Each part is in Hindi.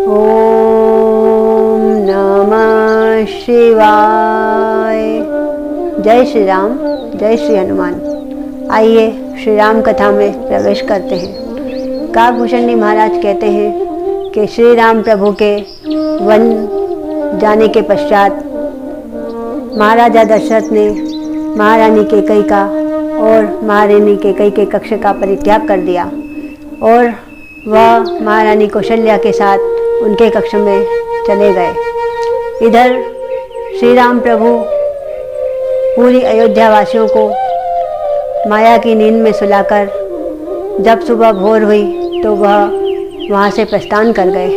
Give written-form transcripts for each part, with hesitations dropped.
ओम नमः शिवाय। जय श्री राम, जय श्री हनुमान। आइए श्री राम कथा में प्रवेश करते हैं। काकभूषण जी महाराज कहते हैं कि श्री राम प्रभु के वन जाने के पश्चात महाराजा दशरथ ने महारानी कैकेयी का और महारानी कैकेयी के कक्ष का परित्याग कर दिया और वह महारानी कौशल्या के साथ उनके कक्ष में चले गए। इधर श्री राम प्रभु पूरी अयोध्या वासियों को माया की नींद में सुलाकर जब सुबह भोर हुई तो वह वहाँ से प्रस्थान कर गए।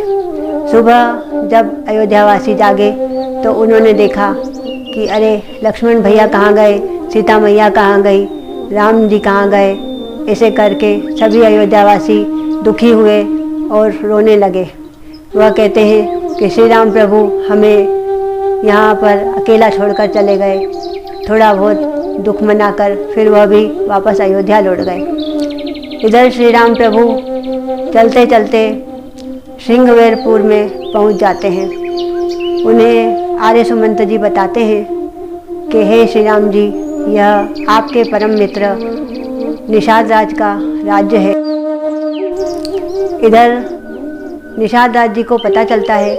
सुबह जब अयोध्यावासी जागे तो उन्होंने देखा कि अरे लक्ष्मण भैया कहाँ गए, सीता मैया कहाँ गई, राम जी कहाँ गए। ऐसे करके सभी अयोध्यावासी दुखी हुए और रोने लगे। वह कहते हैं कि श्री राम प्रभु हमें यहाँ पर अकेला छोड़कर चले गए। थोड़ा बहुत दुख मनाकर फिर वह भी वापस अयोध्या लौट गए। इधर श्री राम प्रभु चलते चलते श्रृंगवेरपुर में पहुँच जाते हैं। उन्हें आर्य सुमंत जी बताते हैं कि हे श्री राम जी, यह आपके परम मित्र निषाद राज का राज्य है। इधर निषाद राज जी को पता चलता है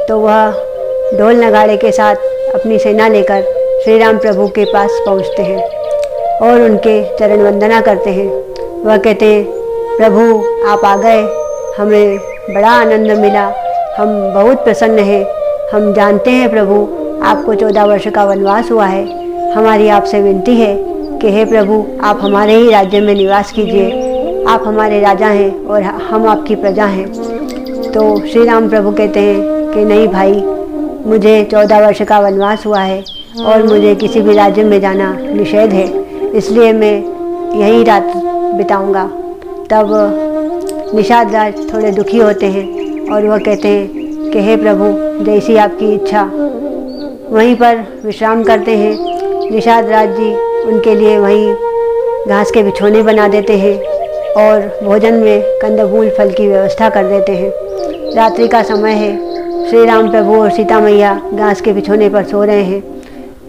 तो वह ढोल नगाड़े के साथ अपनी सेना लेकर श्री राम प्रभु के पास पहुंचते हैं और उनके चरण वंदना करते हैं। वह कहते हैं, प्रभु आप आ गए, हमें बड़ा आनंद मिला, हम बहुत प्रसन्न हैं। हम जानते हैं प्रभु आपको 14 वर्ष का वनवास हुआ है। हमारी आपसे विनती है कि हे प्रभु आप हमारे ही राज्य में निवास कीजिए। आप हमारे राजा हैं और हम आपकी प्रजा हैं। तो श्री राम प्रभु कहते हैं कि नहीं भाई, मुझे 14 वर्ष का वनवास हुआ है और मुझे किसी भी राज्य में जाना निषेध है, इसलिए मैं यहीं रात बिताऊंगा। तब निषाद राज थोड़े दुखी होते हैं और वह कहते हैं कि हे प्रभु जैसी आपकी इच्छा। वहीं पर विश्राम करते हैं। निषाद राज जी उनके लिए वहीं घास के बिछौने बना देते हैं और भोजन में कंदमूल फल की व्यवस्था कर देते हैं। रात्रि का समय है। श्री राम प्रभु और सीता मैया घास के बिछौने पर सो रहे हैं।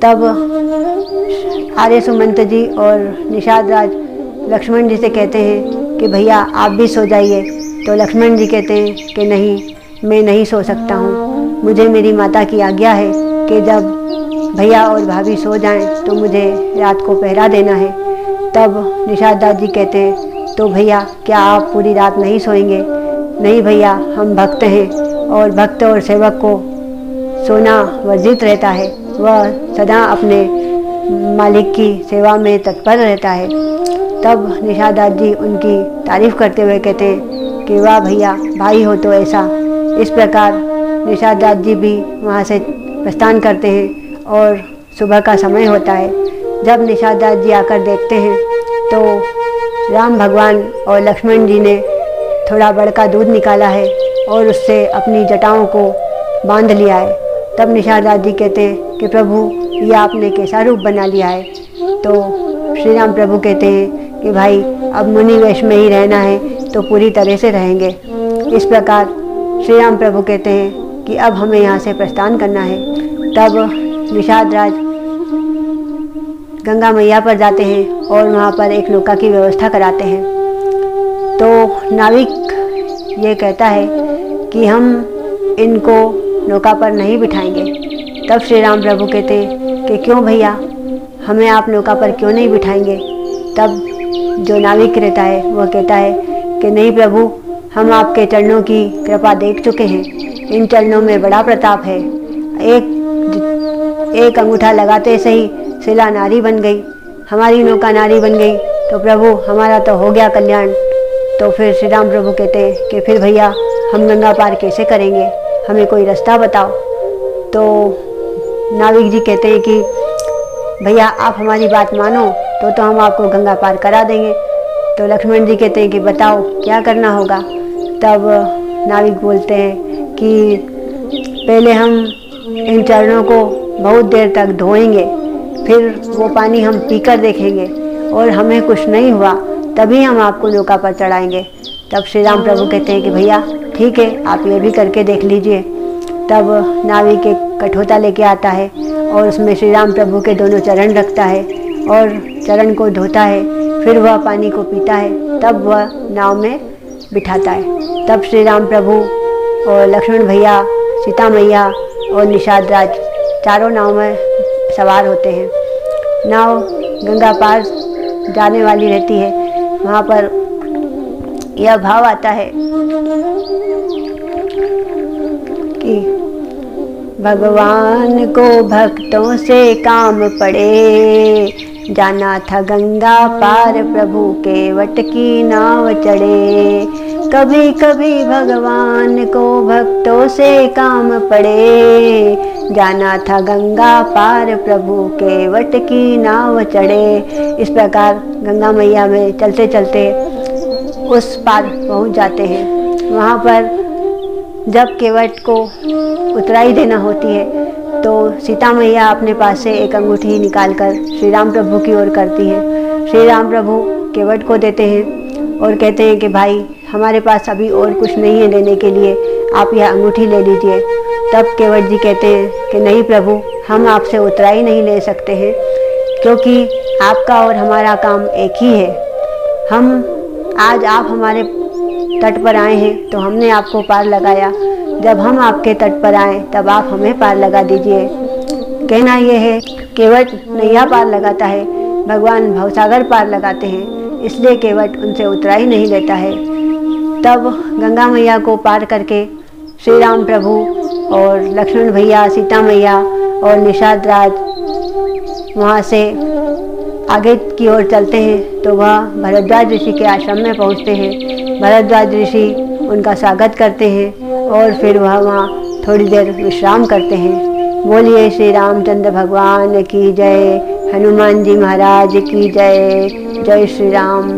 तब आर्य सुमंत जी और निषाद राज लक्ष्मण जी से कहते हैं कि भैया आप भी सो जाइए। तो लक्ष्मण जी कहते हैं कि नहीं, मैं नहीं सो सकता हूँ। मुझे मेरी माता की आज्ञा है कि जब भैया और भाभी सो जाएं तो मुझे रात को पहरा देना है। तब निषाद राज जी कहते हैं, तो भैया क्या आप पूरी रात नहीं सोएंगे? नहीं भैया, हम भक्त हैं और भक्त और सेवक को सोना वर्जित रहता है। वह सदा अपने मालिक की सेवा में तत्पर रहता है। तब निषाद राज जी उनकी तारीफ करते हुए कहते हैं कि वाह भैया, भाई हो तो ऐसा। इस प्रकार निषाद राज जी भी वहाँ से प्रस्थान करते हैं और सुबह का समय होता है। जब निषाद राज जी आकर देखते हैं तो राम भगवान और लक्ष्मण जी ने थोड़ा बड़का दूध निकाला है और उससे अपनी जटाओं को बांध लिया है। तब निषाद राज जी कहते हैं कि प्रभु ये आपने कैसा रूप बना लिया है? तो श्री राम प्रभु कहते हैं कि भाई अब मुनि वेश में ही रहना है तो पूरी तरह से रहेंगे। इस प्रकार श्री राम प्रभु कहते हैं कि अब हमें यहाँ से प्रस्थान करना है। तब निषाद राज गंगा मैया पर जाते हैं और वहाँ पर एक नौका की व्यवस्था कराते हैं। तो नाविक ये कहता है कि हम इनको नौका पर नहीं बिठाएंगे। तब श्री राम प्रभु कहते हैं कि क्यों भैया, हमें आप नौका पर क्यों नहीं बिठाएंगे? तब जो नाविक रहता है वह कहता है कि नहीं प्रभु, हम आपके चरणों की कृपा देख चुके हैं। इन चरणों में बड़ा प्रताप है। एक अंगूठा लगाते से ही शिला नारी बन गई, हमारी नौका नारी बन गई, तो प्रभु हमारा तो हो गया कल्याण। तो फिर श्री राम प्रभु कहते हैं कि फिर भैया हम गंगा पार कैसे करेंगे, हमें कोई रास्ता बताओ। तो नाविक जी कहते हैं कि भैया आप हमारी बात मानो तो हम आपको गंगा पार करा देंगे। तो लक्ष्मण जी कहते हैं कि बताओ क्या करना होगा। तब नाविक बोलते हैं कि पहले हम इन चरणों को बहुत देर तक धोएंगे, फिर वो पानी हम पीकर देखेंगे और हमें कुछ नहीं हुआ तभी हम आपको नौका पर चढ़ाएंगे। तब श्री राम प्रभु कहते हैं कि भैया ठीक है, आप ये भी करके देख लीजिए। तब नाविक एक कठोता लेके आता है और उसमें श्री राम प्रभु के दोनों चरण रखता है और चरण को धोता है। फिर वह पानी को पीता है, तब वह नाव में बिठाता है। तब श्री राम प्रभु और लक्ष्मण भैया, सीता मैया और निषाद राज चारों नाव में सवार होते हैं। नाव गंगा पार जाने वाली रहती है। वहाँ पर यह भाव आता है कि भगवान को भक्तों से काम पड़े, जाना था गंगा पार प्रभु के वट की नाव चढ़े। कभी कभी भगवान को भक्तों से काम पड़े, जाना था गंगा पार प्रभु के वट की नाव चढ़े। इस प्रकार गंगा मैया में चलते चलते उस पार पहुंच जाते हैं। वहाँ पर जब केवट को उतराई देना होती है तो सीता मैया अपने पास से एक अंगूठी निकालकर श्री राम प्रभु की ओर करती है। श्री राम प्रभु केवट को देते हैं और कहते हैं कि भाई, हमारे पास अभी और कुछ नहीं है देने के लिए, आप यह अंगूठी ले लीजिए। तब केवट जी कहते हैं कि नहीं प्रभु, हम आपसे उतराई नहीं ले सकते हैं, क्योंकि आपका और हमारा काम एक ही है। आज आप हमारे तट पर आए हैं तो हमने आपको पार लगाया, जब हम आपके तट पर आए तब आप हमें पार लगा दीजिए। कहना यह है, केवट नैया पार लगाता है, भगवान भवसागर पार लगाते हैं, इसलिए केवट उनसे उतराई नहीं लेता है। तब गंगा मैया को पार करके श्री राम प्रभु और लक्ष्मण भैया, सीता मैया और निषाद राज वहाँ से आगे की ओर चलते हैं तो वह भरद्वाज ऋषि के आश्रम में पहुँचते हैं। भरद्वाज ऋषि उनका स्वागत करते हैं और फिर वह वहाँ थोड़ी देर विश्राम करते हैं। बोलिए श्री रामचंद्र भगवान की जय, हनुमान जी महाराज की जय। जय श्री राम।